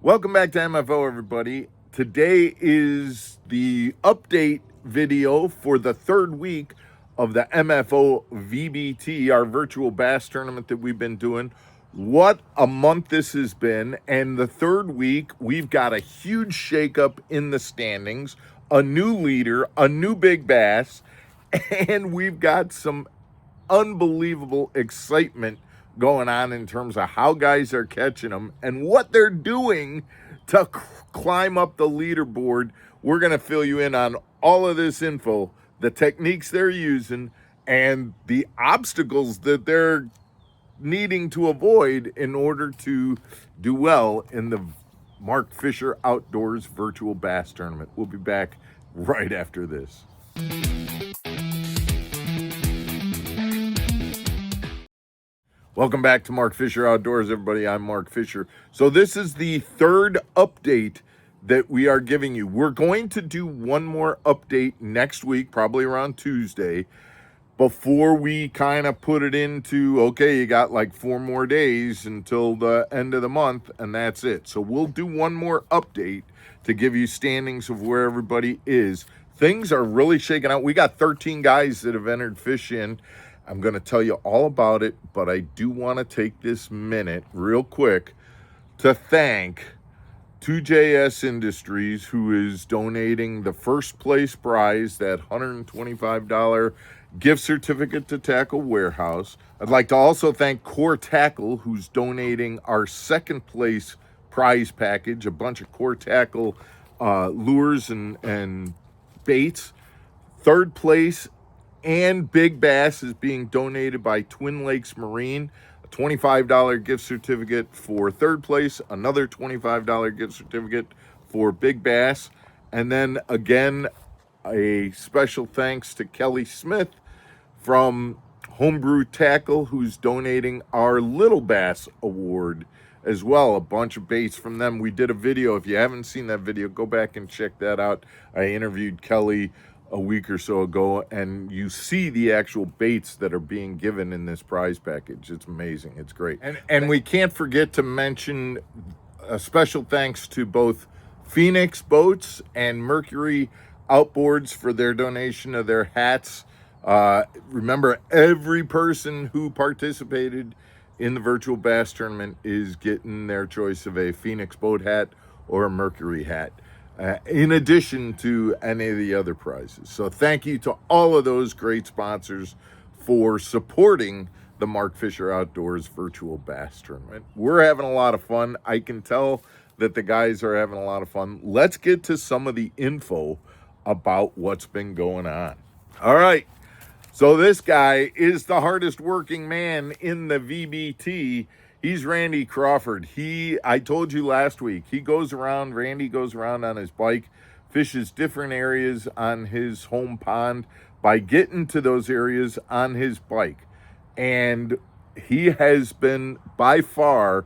Welcome back to MFO, everybody. Today is the update video for the third week of the MFO VBT, our virtual bass tournament that we've been doing. What a month this has been. And the third week, we've got a huge shakeup in the standings, a new leader, a new big bass, and we've got some unbelievable excitement going on in terms of how guys are catching them and what they're doing to climb up the leaderboard. We're going to fill you in on all of this info, the techniques they're using, and the obstacles that they're needing to avoid in order to do well in the Mark Fisher Outdoors Virtual Bass Tournament. We'll be back right after this. Welcome back to Mark Fisher Outdoors, everybody. I'm Mark Fisher. So this is the third update that we are giving you. We're going to do one more update next week, probably around Tuesday, before we kind of put it into, okay, you got like 4 more days until the end of the month, and that's it. So we'll do one more update to give you standings of where everybody is. Things are really shaking out. We got 13 guys that have entered fish in. I'm going to tell you all about it, but I do want to take this minute real quick to thank 2JS Industries, who is donating the first place prize, that $125 gift certificate to Tackle Warehouse. I'd like to also thank Core Tackle, who's donating our second place prize package, a bunch of Core Tackle lures and baits. Third place and big bass is being donated by Twin Lakes Marine, a $25 gift certificate for third place, another $25 gift certificate for big bass, and then again a special thanks to Kelly Smith from Homebrew Tackle, who's donating our Little Bass Award as well, a bunch of baits from them. We did a video. If you haven't seen that video, go back and check that out. I interviewed Kelly a week or so ago, and you see the actual baits that are being given in this prize package. It's amazing. It's great. And we can't forget to mention a special thanks to both Phoenix Boats and Mercury Outboards for their donation of their hats. Remember, every person who participated in the virtual bass tournament is getting their choice of a Phoenix boat hat or a Mercury hat, in addition to any of the other prizes. So thank you to all of those great sponsors for supporting the Mark Fisher Outdoors Virtual Bass Tournament. We're having a lot of fun. I can tell that the guys are having a lot of fun. Let's get to some of the info about what's been going on. All right. So this guy is the hardest working man in the VBT. He's Randy Crawford. I told you last week, Randy goes around on his bike, fishes different areas on his home pond by getting to those areas on his bike. And he has been by far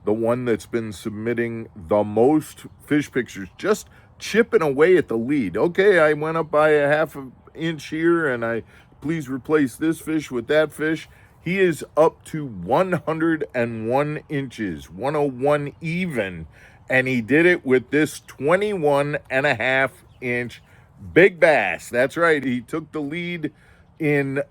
the one that's been submitting the most fish pictures, just chipping away at the lead. Okay, I went up by a half an inch here, and please replace this fish with that fish. He is up to 101 inches, 101 even, and he did it with this 21.5-inch big bass. That's right, he took the lead in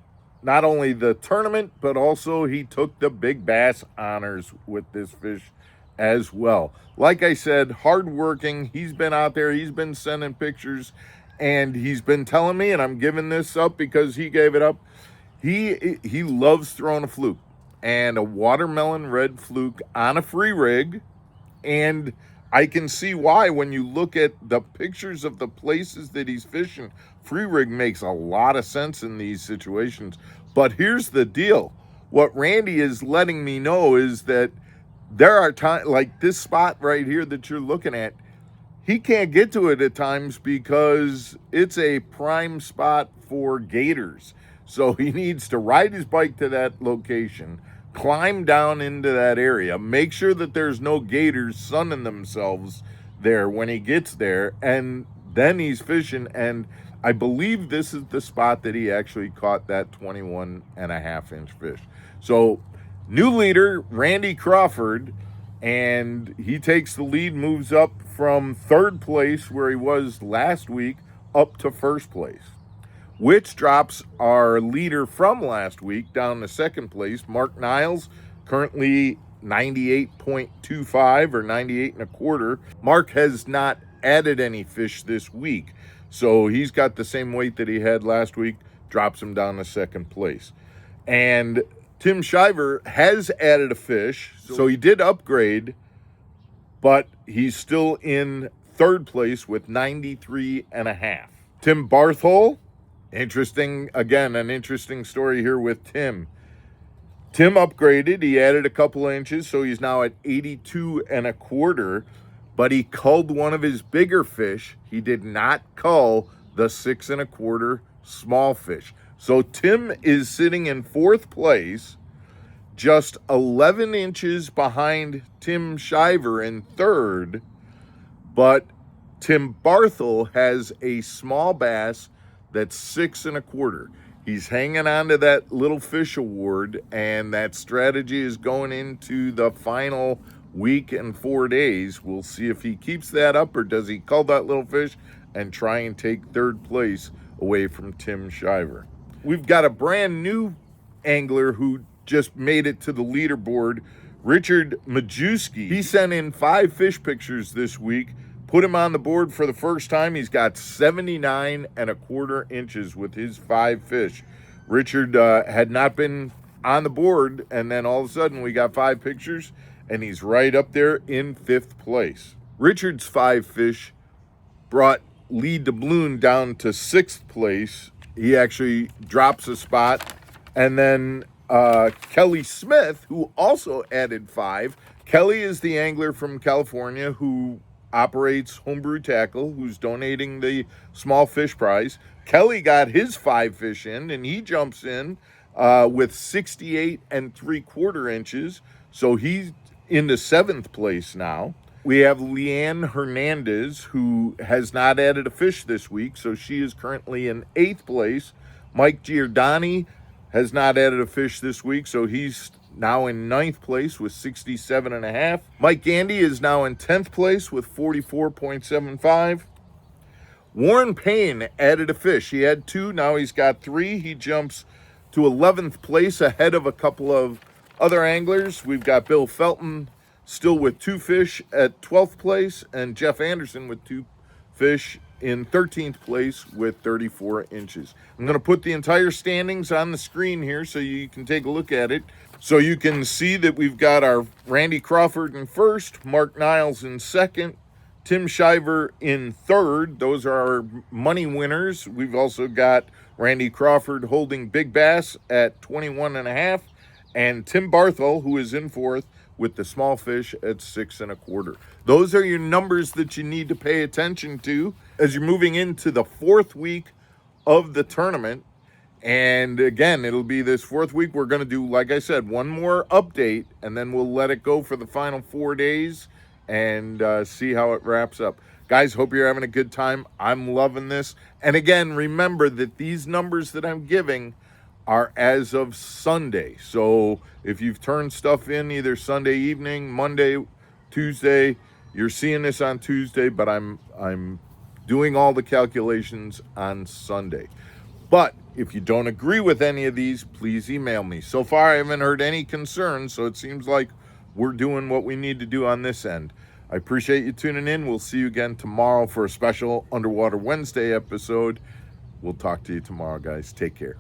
not only the tournament, but also he took the big bass honors with this fish as well. Like I said, hardworking. He's been out there, he's been sending pictures, and he's been telling me, and I'm giving this up because he gave it up, he loves throwing a fluke, and a watermelon red fluke on a free rig. And I can see why when you look at the pictures of the places that he's fishing. Free rig makes a lot of sense in these situations. But here's the deal. What Randy is letting me know is that there are times, like this spot right here that you're looking at, he can't get to it at times because it's a prime spot for gators. So he needs to ride his bike to that location, climb down into that area, make sure that there's no gators sunning themselves there when he gets there, and then he's fishing. And I believe this is the spot that he actually caught that 21.5-inch fish. So new leader, Randy Crawford, and he takes the lead, moves up from third place where he was last week up to first place, which drops our leader from last week down to second place. Mark Niles, currently 98.25 or 98 and a quarter. Mark has not added any fish this week, so he's got the same weight that he had last week, drops him down to second place. And Tim Shiver has added a fish, so he did upgrade, but he's still in third place with 93 and a half. Tim Barthol, interesting, again, an interesting story here with Tim. Tim upgraded, he added a couple of inches, so he's now at 82 and a quarter, but he culled one of his bigger fish. He did not cull the 6 and a quarter small fish. So Tim is sitting in fourth place, just 11 inches behind Tim Shiver in third, but Tim Barthel has a small bass that's 6 and a quarter. He's hanging on to that little fish award, and that strategy is going into the final week and 4 days. We'll see if he keeps that up, or does he cull that little fish and try and take third place away from Tim Shiver. We've got a brand new angler who just made it to the leaderboard, Richard Majewski. He sent in 5 fish pictures this week, put him on the board for the first time. He's got 79 and a quarter inches with his 5 fish. Richard had not been on the board, and then all of a sudden we got 5 pictures, and he's right up there in 5th place. Richard's 5 fish brought Lee DeBloon down to 6th place. He actually drops a spot, and then Kelly Smith, who also added 5. Kelly is the angler from California who operates Homebrew Tackle, who's donating the small fish prize. Kelly got his 5 fish in, and he jumps in with 68 and 3/4 inches. So he's into 7th place now. We have Leanne Hernandez, who has not added a fish this week, so she is currently in 8th place. Mike Giordani has not added a fish this week, so he's now in 9th place with 67 and a half. Mike Gandy is now in 10th place with 44.75. Warren Payne added a fish. He had 2, now he's got 3. He jumps to 11th place ahead of a couple of other anglers. We've got Bill Felton still with 2 fish at 12th place, and Jeff Anderson with 2 fish in 13th place with 34 inches. I'm going to put the entire standings on the screen here so you can take a look at it. So you can see that we've got our Randy Crawford in first, Mark Niles in second, Tim Shiver in third. Those are our money winners. We've also got Randy Crawford holding Big Bass at 21 and a half, and Tim Barthel, who is in fourth, with the small fish at 6 and a quarter. Those are your numbers that you need to pay attention to as you're moving into the 4th week of the tournament. And again, it'll be this 4th week. We're going to do, like I said, one more update, and then we'll let it go for the final 4 days and see how it wraps up. Guys, hope you're having a good time. I'm loving this. And again, remember that these numbers that I'm giving are as of Sunday. So if you've turned stuff in either Sunday evening, Monday, Tuesday, you're seeing this on Tuesday, but I'm doing all the calculations on Sunday. But if you don't agree with any of these, please email me. So far, I haven't heard any concerns, so it seems like we're doing what we need to do on this end. I appreciate you tuning in. We'll see you again tomorrow for a special Underwater Wednesday episode. We'll talk to you tomorrow, guys. Take care.